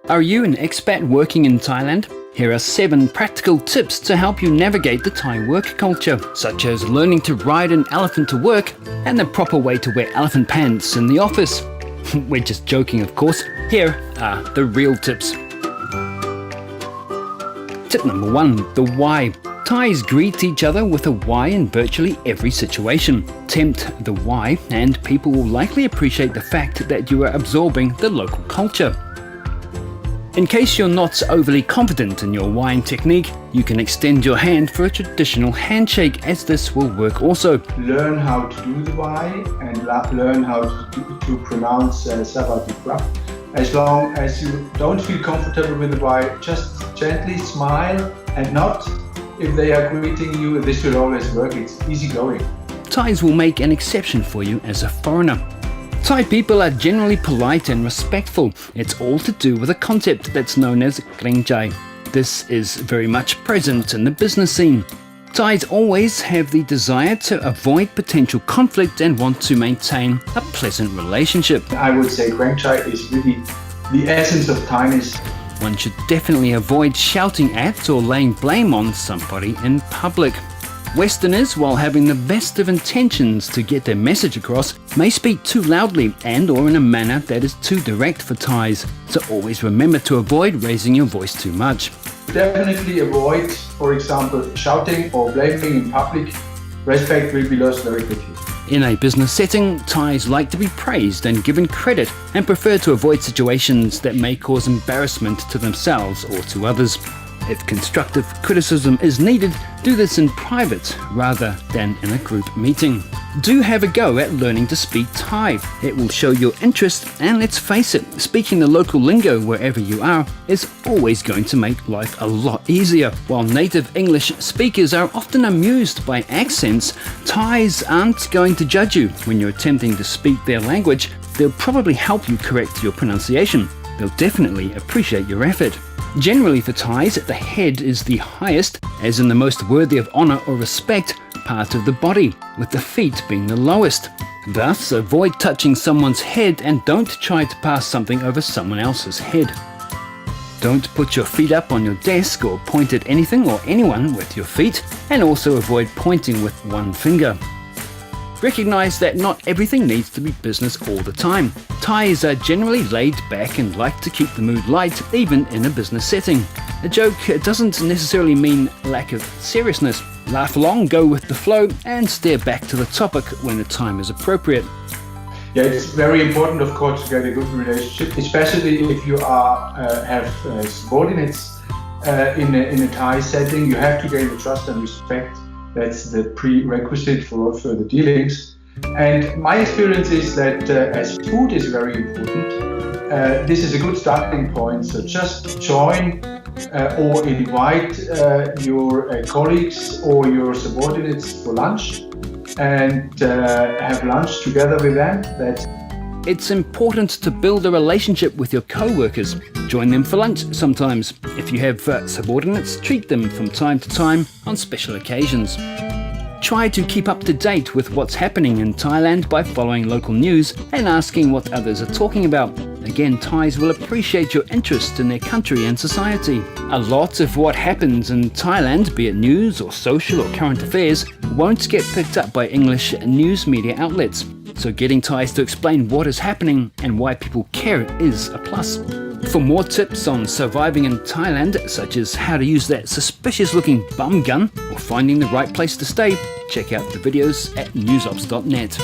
Are you an expat working in Thailand? Here are 7 practical tips to help you navigate the Thai work culture, such as learning to ride an elephant to work and the proper way to wear elephant pants in the office. We're just joking, of course. Here are the real tips. Tip number 1, the why. Thais greet each other with a why in virtually every situation. Tempt the why and people will likely appreciate the fact that you are absorbing the local culture. In case you're not overly confident in your whying technique, you can extend your hand for a traditional handshake, as this will work also. Learn how to do the why and learn how to pronounce Sawadee. As long as you don't feel comfortable with the why, just gently smile and nod if they are greeting you. This will always work, it's easy going. Thais will make an exception for you as a foreigner. Thai people are generally polite and respectful. It's all to do with a concept that's known as kreng chai. This is very much present in the business scene. Thais always have the desire to avoid potential conflict and want to maintain a pleasant relationship. I would say kreng chai is really the essence of Thainess. One should definitely avoid shouting at or laying blame on somebody in public. Westerners, while having the best of intentions to get their message across, may speak too loudly and or in a manner that is too direct for Thais. So always remember to avoid raising your voice too much. Definitely avoid, for example, shouting or blaming in public. Respect will be lost very quickly. In a business setting, Thais like to be praised and given credit and prefer to avoid situations that may cause embarrassment to themselves or to others. If constructive criticism is needed, do this in private rather than in a group meeting. Do have a go at learning to speak Thai. It will show your interest, and let's face it, speaking the local lingo wherever you are is always going to make life a lot easier. While native English speakers are often amused by accents, Thais aren't going to judge you when you're attempting to speak their language. They'll probably help you correct your pronunciation. They'll definitely appreciate your effort. Generally for Thais, the head is the highest, as in the most worthy of honour or respect, part of the body, with the feet being the lowest. Thus, avoid touching someone's head and don't try to pass something over someone else's head. Don't put your feet up on your desk or point at anything or anyone with your feet, and also avoid pointing with one finger. Recognise that not everything needs to be business all the time. Thais are generally laid back and like to keep the mood light, even in a business setting. A joke doesn't necessarily mean lack of seriousness. Laugh along, go with the flow, and steer back to the topic when the time is appropriate. Yeah, it's very important, of course, to get a good relationship, especially if you have subordinates in a Thai setting. You have to gain the trust and respect. That's the prerequisite for all further dealings. And my experience is that as food is very important, this is a good starting point. So just join or invite your colleagues or your subordinates for lunch and have lunch together with them. It's important to build a relationship with your co-workers. Join them for lunch sometimes. If you have subordinates, treat them from time to time on special occasions. Try to keep up to date with what's happening in Thailand by following local news and asking what others are talking about. Again, Thais will appreciate your interest in their country and society. A lot of what happens in Thailand, be it news or social or current affairs, won't get picked up by English news media outlets. So getting Thais to explain what is happening and why people care is a plus. For more tips on surviving in Thailand, such as how to use that suspicious-looking bum gun or finding the right place to stay, check out the videos at newsops.net.